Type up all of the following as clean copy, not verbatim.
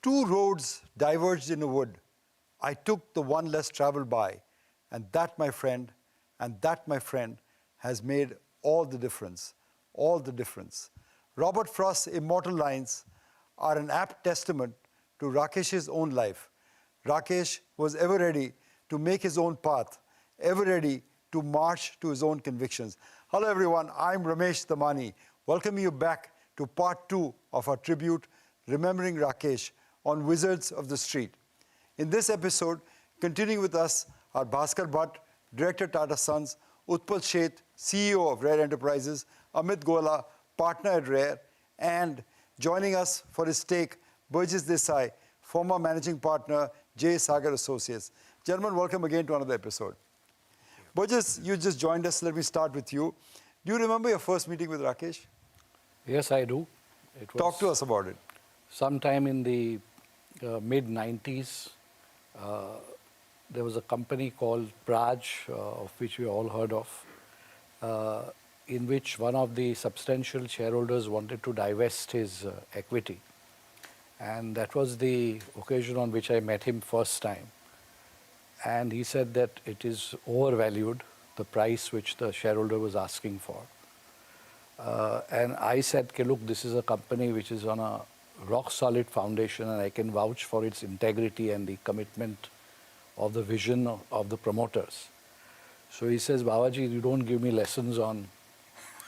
Two roads diverged in a wood. I took the one less traveled by, and that, my friend, has made all the difference. All the difference. Robert Frost's immortal lines are an apt testament to Rakesh's own life. Rakesh was ever ready to make his own path, ever ready to march to his own convictions. Hello everyone, I'm Ramesh Damani, welcoming you back to part 2 of our tribute, Remembering Rakesh, on Wizards of the Street. In this episode, continuing with us are Bhaskar Bhatt, Director Tata Sons, Utpal Sheth, CEO of Rare Enterprises, Amit Goela, partner at Rare, and joining us for his take, Burgess Desai, former managing partner, J. Sagar Associates. Gentlemen, welcome again to another episode. Burgess, you just joined us. Let me start with you. Do you remember your first meeting with Rakesh? Yes, I do. Talk to us about it. Sometime in the mid-90s, there was a company called Praj, of which we all heard of, in which one of the substantial shareholders wanted to divest his equity. And that was the occasion on which I met him first time. And he said that it is overvalued, the price which the shareholder was asking for. And I said, okay, look, this is a company which is on a rock-solid foundation, and I can vouch for its integrity and the commitment of the vision of the promoters. So he says, Babaji, you don't give me lessons on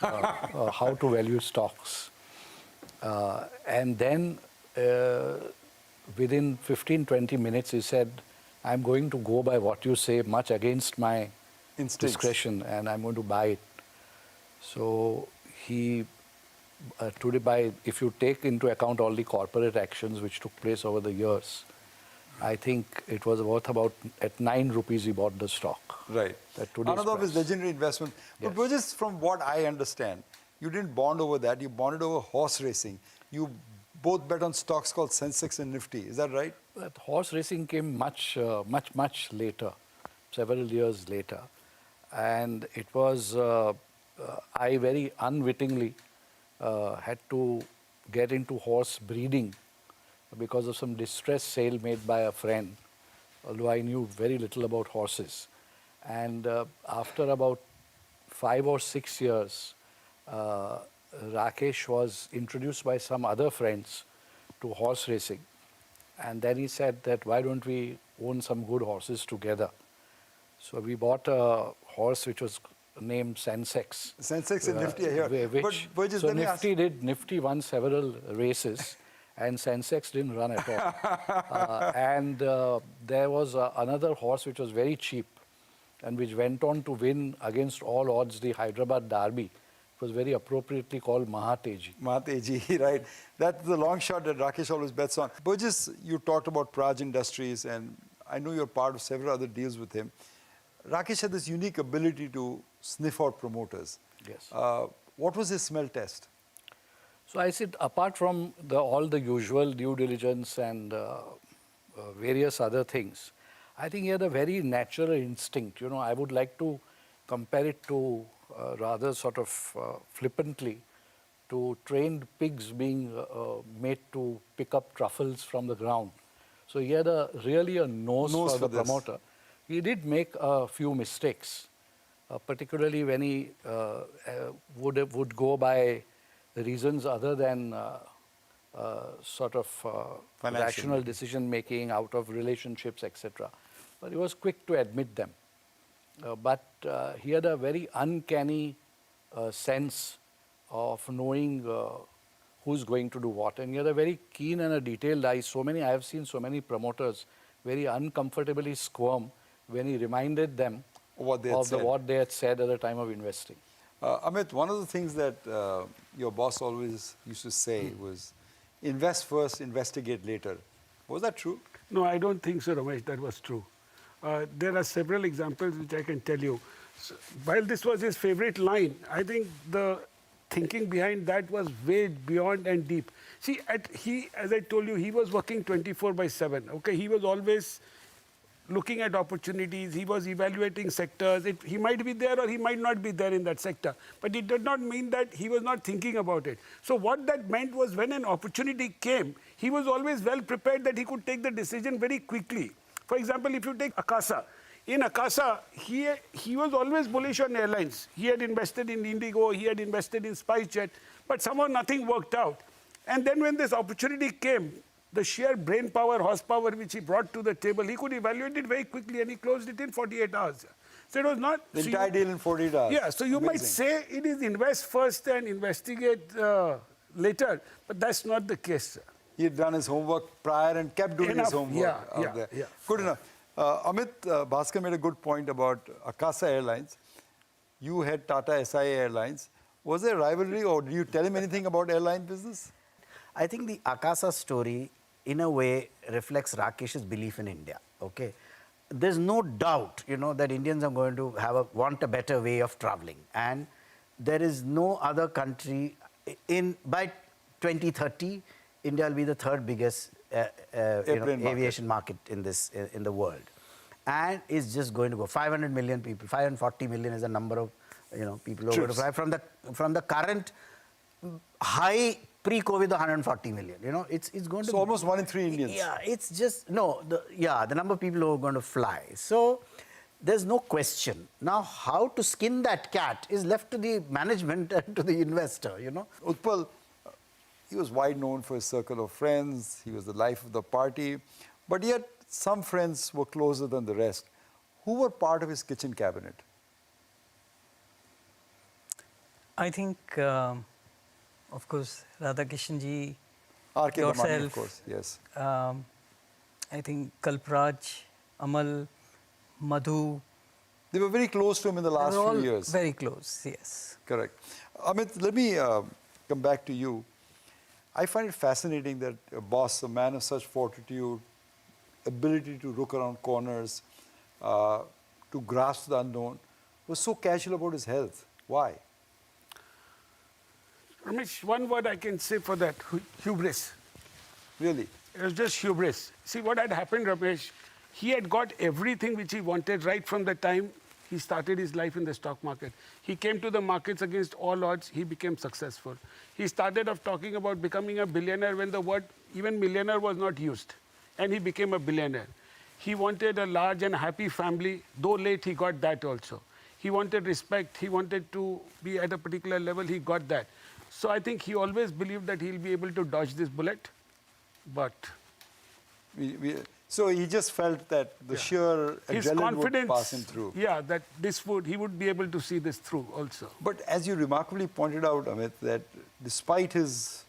how to value stocks. And then within 15-20 minutes, he said, I'm going to go by what you say, much against my discretion, and I'm going to buy it. So he, today, if you take into account all the corporate actions which took place over the years, I think it was worth about, at 9 rupees he bought the stock. Right. Another of his legendary investment. But Burgess, from what I understand, you didn't bond over that, you bonded over horse racing. You both bet on stocks called Sensex and Nifty, is that right? That horse racing came much later, several years later. And it was, I very unwittingly had to get into horse breeding because of some distress sale made by a friend, although I knew very little about horses. And after about 5 or 6 years, Rakesh was introduced by some other friends to horse racing. And then he said that, why don't we own some good horses together? So we bought a horse which was named Sensex. Sensex and Nifty, I heard. So Nifty won several races, and Sensex didn't run at all. And there was another horse which was very cheap, and which went on to win against all odds the Hyderabad Derby. It was very appropriately called Mahateji. Mahateji, right. That's the long shot that Rakesh always bets on. Burgess, you talked about Praj Industries, and I know you're part of several other deals with him. Rakesh had this unique ability to sniff out promoters. Yes. What was his smell test? So I said, apart from all the usual due diligence and various other things, I think he had a very natural instinct. You know, I would like to compare it to rather sort of flippantly to trained pigs being made to pick up truffles from the ground. So he had really a nose for the promoter. He did make a few mistakes, particularly when he would go by reasons other than sort of rational decision-making out of relationships, etc. But he was quick to admit them. But he had a very uncanny sense of knowing who's going to do what. And he had a very keen and a detailed eye. I have seen so many promoters very uncomfortably squirm when he reminded them what they had said at the time of investing. Amit, one of the things that your boss always used to say was, invest first, investigate later. Was that true? No, I don't think so, Ramesh, that was true. There are several examples which I can tell you. So, while this was his favorite line, I think the thinking behind that was way beyond and deep. See, as I told you, he was working 24/7. Okay, he was always looking at opportunities. He was evaluating sectors. He might be there or he might not be there in that sector. But it did not mean that he was not thinking about it. So what that meant was when an opportunity came, he was always well prepared that he could take the decision very quickly. For example, if you take Akasa, in Akasa, he was always bullish on airlines. He had invested in Indigo, he had invested in SpiceJet, but somehow nothing worked out. And then when this opportunity came, the sheer brain power, horsepower which he brought to the table, he could evaluate it very quickly and he closed it in 48 hours. So it was not... The entire deal in 48 hours. Yeah, so you might say it is invest first and investigate later, but that's not the case, sir. He had done his homework prior and kept doing his homework out there. Yeah. Good enough. Amit, Bhaskar made a good point about Akasa Airlines. You had Tata SIA Airlines. Was there rivalry or did you tell him anything about airline business? I think the Akasa story, in a way, reflects Rakesh's belief in India, okay? There's no doubt, that Indians are going to want a better way of traveling. And there is no other country, by 2030, India will be the third biggest aviation market in the world. And it's just going to go. 500 million people, 540 million is the number of people who are going to fly from the current high pre-COVID 140 million. It's going to. So almost 1 in 3 Indians. Yeah, it's just the number of people who are going to fly. So there's no question. Now, how to skin that cat is left to the management and to the investor. Utpal, he was wide known for his circle of friends. He was the life of the party. But yet, some friends were closer than the rest. Who were part of his kitchen cabinet? I think, of course, Radhakishan ji, R.K. Damani, of yourself, course, yes. I think Kalpraj, Amal, Madhu. They were very close to him in the last few years. Very close, yes. Correct. Amit, let me come back to you. I find it fascinating that a boss, a man of such fortitude, ability to look around corners, to grasp the unknown, was so casual about his health. Why? Ramesh, one word I can say for that, hubris. Really? It was just hubris. See, what had happened, Ramesh, he had got everything which he wanted right from the time he started his life in the stock market. He came to the markets against all odds. He became successful. He started off talking about becoming a billionaire when the word even millionaire was not used. And he became a billionaire. He wanted a large and happy family. Though late, he got that also. He wanted respect. He wanted to be at a particular level. He got that. So I think he always believed that he'll be able to dodge this bullet. But so he just felt that the sheer adrenaline would pass him through. Yeah, that he would be able to see this through also. But as you remarkably pointed out, Amit, that despite his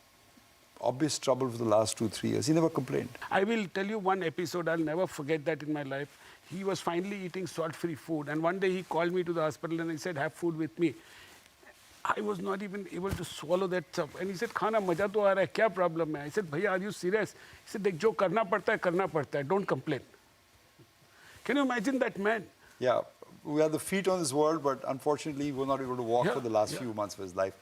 obvious trouble for the last 2-3 years, he never complained. I will tell you one episode, I'll never forget that in my life. He was finally eating salt-free food, and one day he called me to the hospital and he said, have food with me. I was not even able to swallow that stuff. And he said, Khana, maja to aa raha hai, kya problem hai? I said, Bhaiya, are you serious? He said, Dekh, jo karna padta hai, don't complain. Can you imagine that man? Yeah, we have the feet on this world, but unfortunately he was not able to walk for the last few months of his life.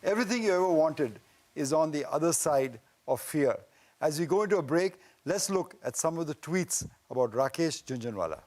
Everything you ever wanted is on the other side of fear. As we go into a break, let's look at some of the tweets about Rakesh Jhunjhunwala.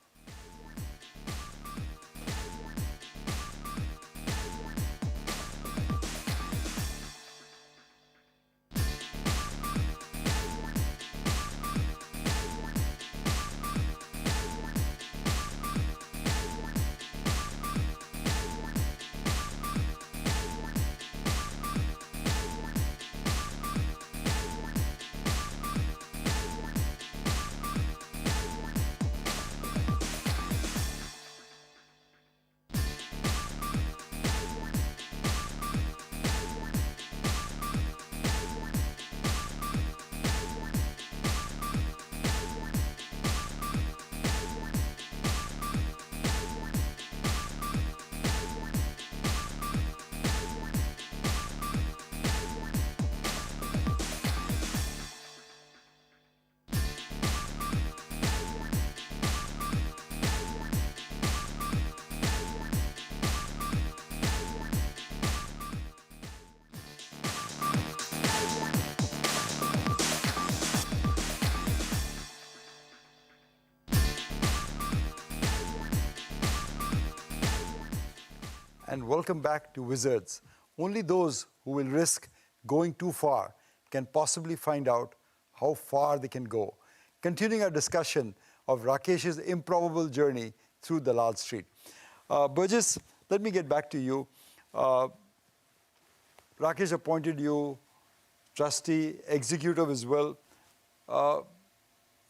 and welcome back to Wizards. Only those who will risk going too far can possibly find out how far they can go. Continuing our discussion of Rakesh's improbable journey through Dalal Street. Burgess, let me get back to you. Rakesh appointed you trustee, executive as well.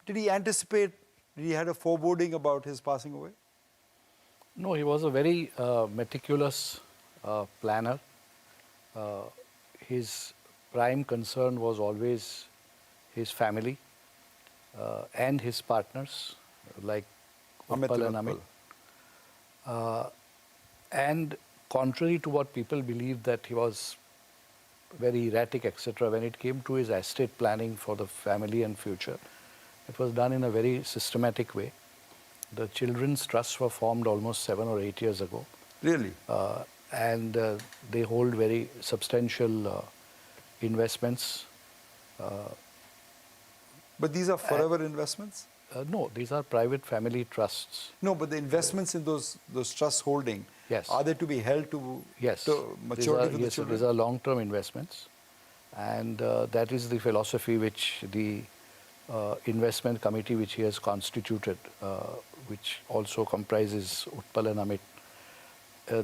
Did he anticipate, did he had a foreboding about his passing away? No, he was a very meticulous planner. His prime concern was always his family and his partners, like Utpal and Amit. And contrary to what people believed that he was very erratic, etc., when it came to his estate planning for the family and future, it was done in a very systematic way. The children's trusts were formed almost 7 or 8 years ago. Really? And they hold very substantial investments. But these are forever investments? No, these are private family trusts. No, but the investments in those trust holding, Yes. are they to be held to, Yes. to maturity for the Yes, children? these are long-term investments. And that is the philosophy which the investment committee which he has constituted, which also comprises Utpal and Amit.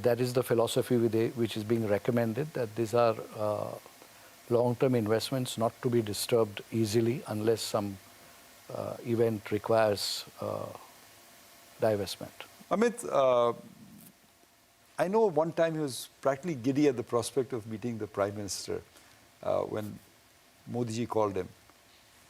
That is the philosophy which is being recommended, that these are long-term investments not to be disturbed easily unless some event requires divestment. Amit, I know one time he was practically giddy at the prospect of meeting the Prime Minister when Modi ji called him.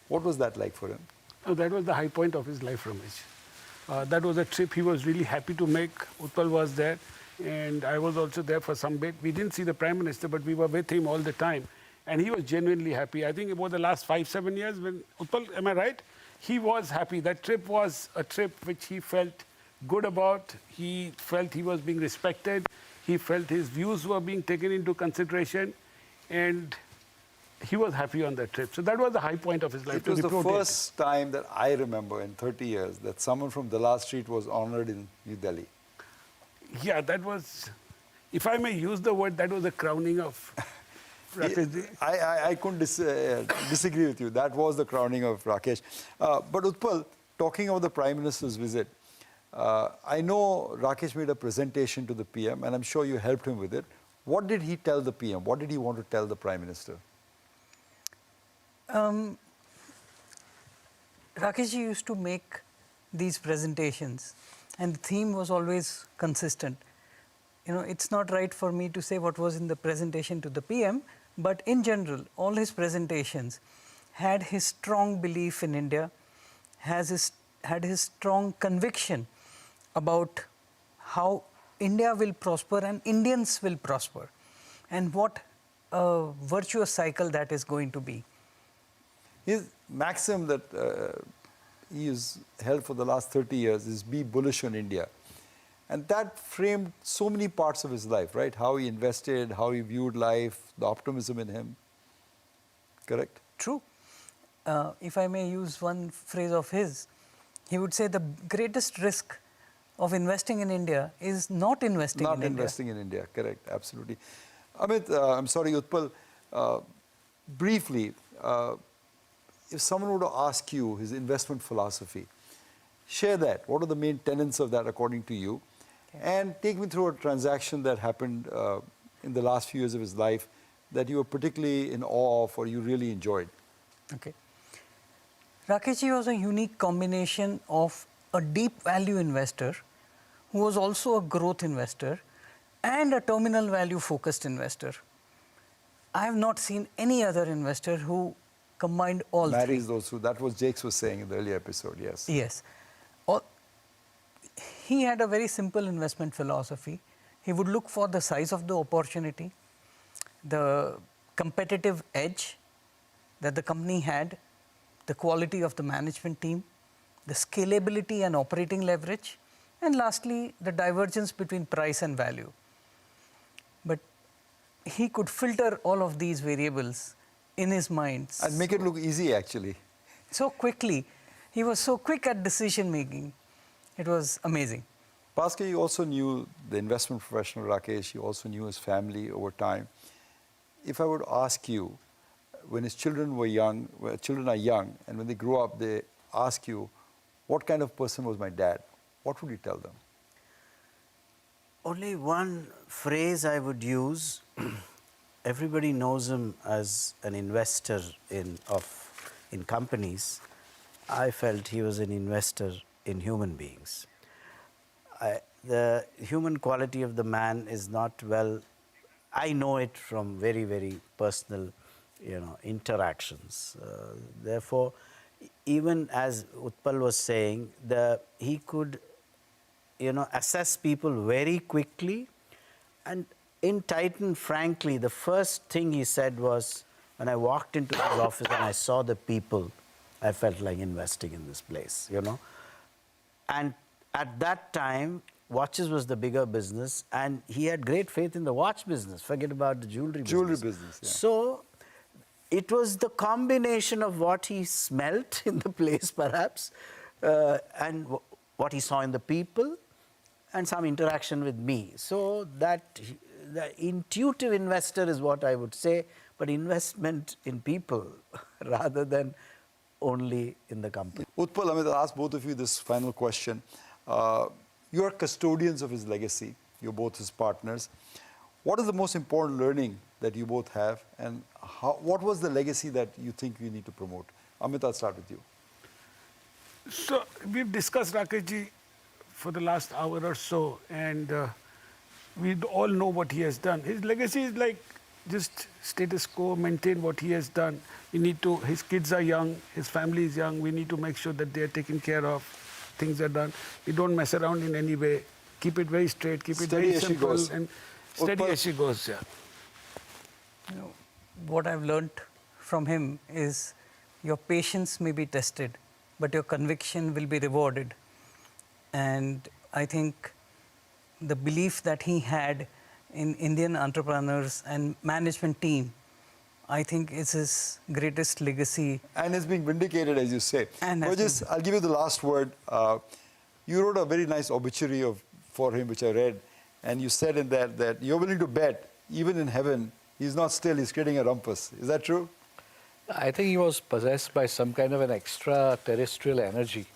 What was that like for him? Oh, that was the high point of his life, Ramesh. That was a trip he was really happy to make. Utpal was there, and I was also there for some bit. We didn't see the Prime Minister, but we were with him all the time. And he was genuinely happy. I think about the last 5-7 years, when Utpal, am I right? He was happy. That trip was a trip which he felt good about. He felt he was being respected. He felt his views were being taken into consideration. And he was happy on that trip. So that was the high point of his life. It was the first time that I remember in 30 years that someone from Dalal Street was honored in New Delhi. Yeah, that was, if I may use the word, that was the crowning of Rakesh ji. I couldn't disagree with you. That was the crowning of Rakesh. But Utpal, talking about the Prime Minister's visit, I know Rakesh made a presentation to the PM, and I'm sure you helped him with it. What did he tell the PM? What did he want to tell the Prime Minister? Rakesh ji used to make these presentations, and the theme was always consistent. You know, it's not right for me to say what was in the presentation to the PM, but in general, all his presentations had his strong belief in India, had his strong conviction about how India will prosper and Indians will prosper, and what a virtuous cycle that is going to be. His maxim that he has held for the last 30 years is be bullish on India. And that framed so many parts of his life, right? How he invested, how he viewed life, the optimism in him. Correct? True. If I may use one phrase of his, he would say the greatest risk of investing in India is not investing in India. Not investing in India, correct, absolutely. Amit, I'm sorry, Utpal, briefly, if someone were to ask you his investment philosophy, share that. What are the main tenets of that according to you? Okay. And take me through a transaction that happened in the last few years of his life that you were particularly in awe of or you really enjoyed. Okay. Rakesh ji was a unique combination of a deep value investor who was also a growth investor and a terminal value focused investor. I have not seen any other investor who combined all three. Marries those two. That was Jakes was saying in the earlier episode, yes. Yes. He had a very simple investment philosophy. He would look for the size of the opportunity, the competitive edge that the company had, the quality of the management team, the scalability and operating leverage, and lastly, the divergence between price and value. But he could filter all of these variables in his mind. And make it look easy, actually. So quickly. He was so quick at decision making. It was amazing. Bhaskar, you also knew the investment professional Rakesh, you also knew his family over time. If I would ask you, when his children were young, when children are young, and when they grow up, they ask you, what kind of person was my dad? What would you tell them? Only one phrase I would use. Everybody knows him as an investor in companies. I felt he was an investor in human beings. The human quality of the man is not well. I know it from very, very personal, interactions. Therefore, even as Utpal was saying, he could, assess people very quickly. And in Titan, frankly, the first thing he said was, when I walked into his office and I saw the people, I felt like investing in this place, And at that time, watches was the bigger business, and he had great faith in the watch business. Forget about the jewelry business. Jewelry business, yeah. So it was the combination of what he smelt in the place, perhaps, and what he saw in the people, and some interaction with me. So that the intuitive investor is what I would say, but investment in people rather than only in the company. Utpal, Amit, I'll ask both of you this final question. You are custodians of his legacy. You're both his partners. What is the most important learning that you both have, and what was the legacy that you think you need to promote? Amit, I'll start with you. So we've discussed Rakesh ji for the last hour or so, and we all know what he has done. His legacy is like just status quo, maintain what he has done. We need to, his kids are young, his family is young, we need to make sure that they are taken care of, things are done. We don't mess around in any way, keep it very straight, keep Steady it very as she simple, goes. and steady as she goes, yeah. What I've learned from him is your patience may be tested, but your conviction will be rewarded. And I think the belief that he had in Indian entrepreneurs and management team, I think is his greatest legacy. And it's being vindicated, as you say. And I'll give you the last word. You wrote a very nice obituary for him, which I read, and you said in that you're willing to bet, even in heaven, he's not still, he's creating a rumpus. Is that true? I think he was possessed by some kind of an extraterrestrial energy,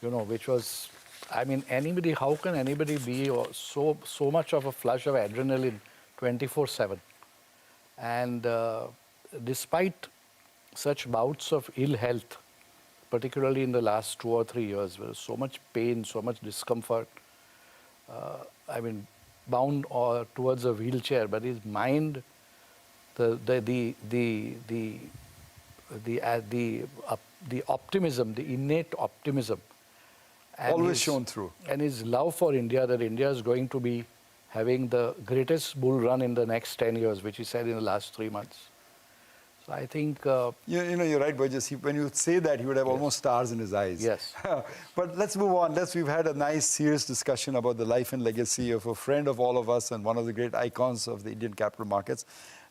which was, I mean, how can anybody be so much of a flush of adrenaline 24/7? And despite such bouts of ill health, particularly in the last 2 or 3 years, where so much pain, so much discomfort, bound towards a wheelchair, but his mind, the optimism, the innate optimism, and always shown through. And his love for India, that India is going to be having the greatest bull run in the next 10 years, which he said in the last 3 months. So I think... you're right, Burgess. When you say that, he would have almost stars in his eyes. Yes. But let's move on. We've had a nice, serious discussion about the life and legacy of a friend of all of us and one of the great icons of the Indian capital markets.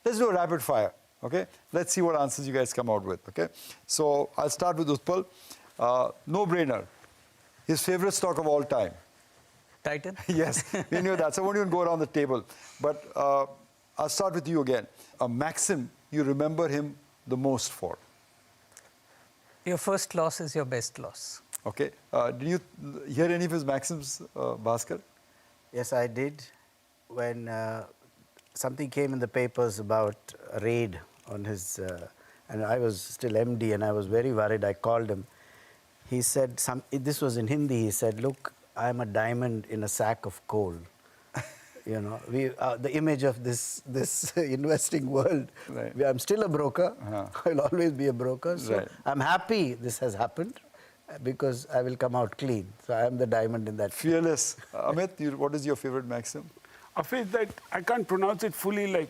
Let's do a rapid fire, okay? Let's see what answers you guys come out with, okay? So I'll start with Utpal. No-brainer. His favorite stock of all time. Titan? Yes, we knew that. So I won't even go around the table. But I'll start with you again. A maxim you remember him the most for? Your first loss is your best loss. Okay. Did you hear any of his maxims, Bhaskar? Yes, I did. When something came in the papers about a raid on his, and I was still MD and I was very worried, I called him. He said, this was in Hindi, he said, look, I'm a diamond in a sack of coal. The image of this investing world. Right. I'm still a broker. I'll always be a broker. So right. I'm happy this has happened because I will come out clean. So I'm the diamond in that. Fearless. Amit, what is your favorite maxim? A phrase that I can't pronounce it fully, like...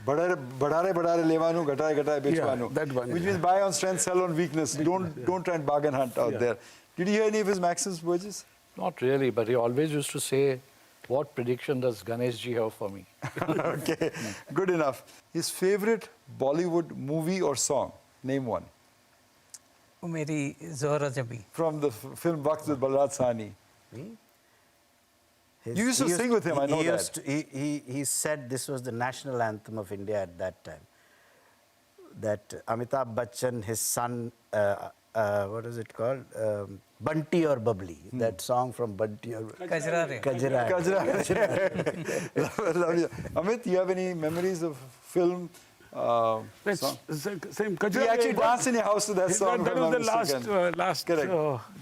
Badare levanu, gatare bechwanu. That one. Which means buy on strength, sell on weakness. Don't try and bargain hunt out there. Did you hear any of his maxims, Burgess? Not really, but he always used to say, what prediction does Ganesh ji have for me? Okay, good enough. His favorite Bollywood movie or song? Name one. Meri Zora Jabi. From the film Waqt with Balraj Sahni. me. You used to sing with him, I know that. He said this was the national anthem of India at that time. That Amitabh Bachchan, his son, what is it called? Bunty or Bubbly. That song from Bunty or Kajra Lovely. Amit, you have any memories of film song? Same. We actually danced in your house to that song. That was the last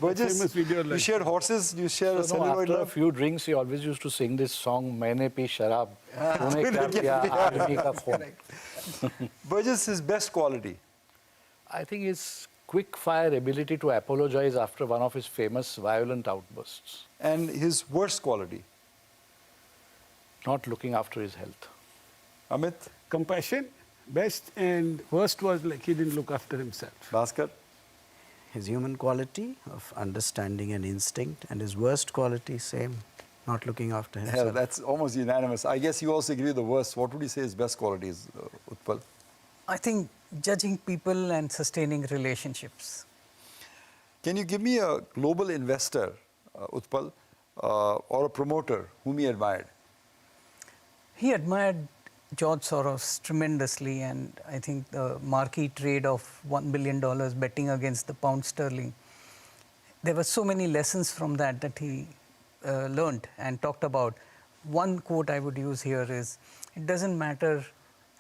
Burgess, famous video. you share horses, you share a celluloid after a love? few drinks, he always used to sing this song, Maine pi sharab, tune kya kiya, aadmi ka phone. Burgess, his best quality. I think his quick-fire ability to apologize after one of his famous violent outbursts. And his worst quality. Not looking after his health. Amit, Compassion, best, and worst was like he didn't look after himself. Bhaskar. His human quality of understanding and instinct, and his worst quality, same, not looking after himself. Hell, that's almost unanimous. I guess you also agree with the worst. What would you say his best quality is, Utpal? I think judging people and sustaining relationships. Can you give me a global investor, Utpal, or a promoter whom he admired? He admired George Soros tremendously, and I think the marquee trade of $1 billion betting against the pound sterling, there were so many lessons from that he learned and talked about. One quote I would use here is, it doesn't matter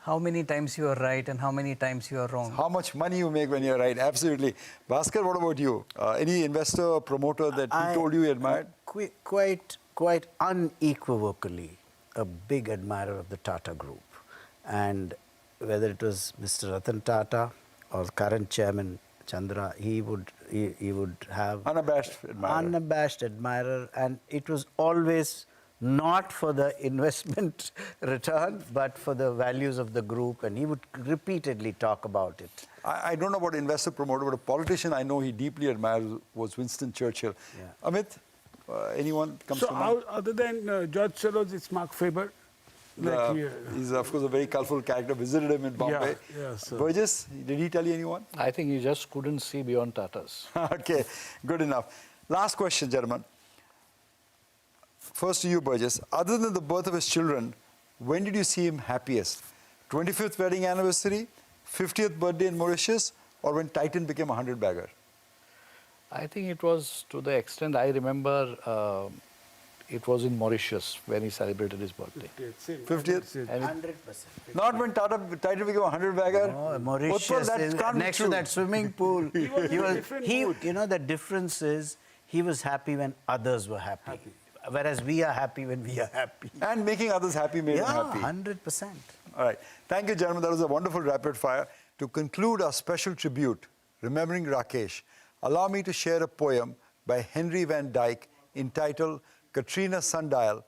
how many times you are right and how many times you are wrong. How much money you make when you're right, absolutely. Bhaskar, what about you? Any investor or promoter that he told you he admired? Quite unequivocally a big admirer of the Tata Group. And whether it was Mr. Ratan Tata or current chairman Chandra, he would have unabashed admirer, and it was always not for the investment return, but for the values of the group, and he would repeatedly talk about it. I don't know about investor promoter, but a politician I know he deeply admires was Winston Churchill. Yeah. Amit, anyone comes to mind? Other than George Soros, it's Mark Faber. He's, of course, a very colorful character. Visited him in Bombay. So. Burgess, did he tell you anyone? I think he just couldn't see beyond Tatas. Okay, good enough. Last question, gentlemen. First to you, Burgess. Other than the birth of his children, when did you see him happiest? 25th wedding anniversary, 50th birthday in Mauritius, or when Titan became a 100-bagger? I think it was to the extent I remember it was in Mauritius when he celebrated his birthday. 50th? 100%. Not when Titan became a 100-bagger? No, Mauritius is next to that swimming pool. The difference is he was happy when others were happy. Whereas we are happy when we are happy. And making others happy made him happy. 100%. All right. Thank you, gentlemen. That was a wonderful rapid fire. To conclude our special tribute, remembering Rakesh, allow me to share a poem by Henry Van Dyke entitled Katrina Sundial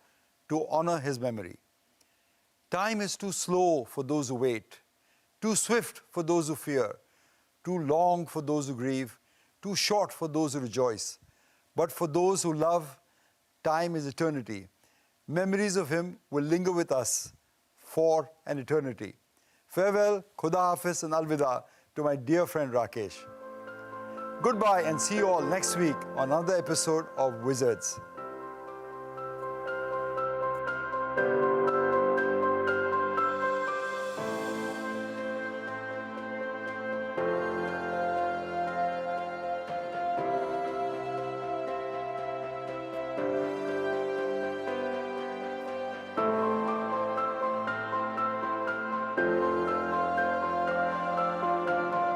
to honor his memory. Time is too slow for those who wait, too swift for those who fear, too long for those who grieve, too short for those who rejoice. But for those who love, time is eternity. Memories of him will linger with us for an eternity. Farewell, Khuda Hafiz and Alvida to my dear friend Rakesh. Goodbye and see you all next week on another episode of Wizards.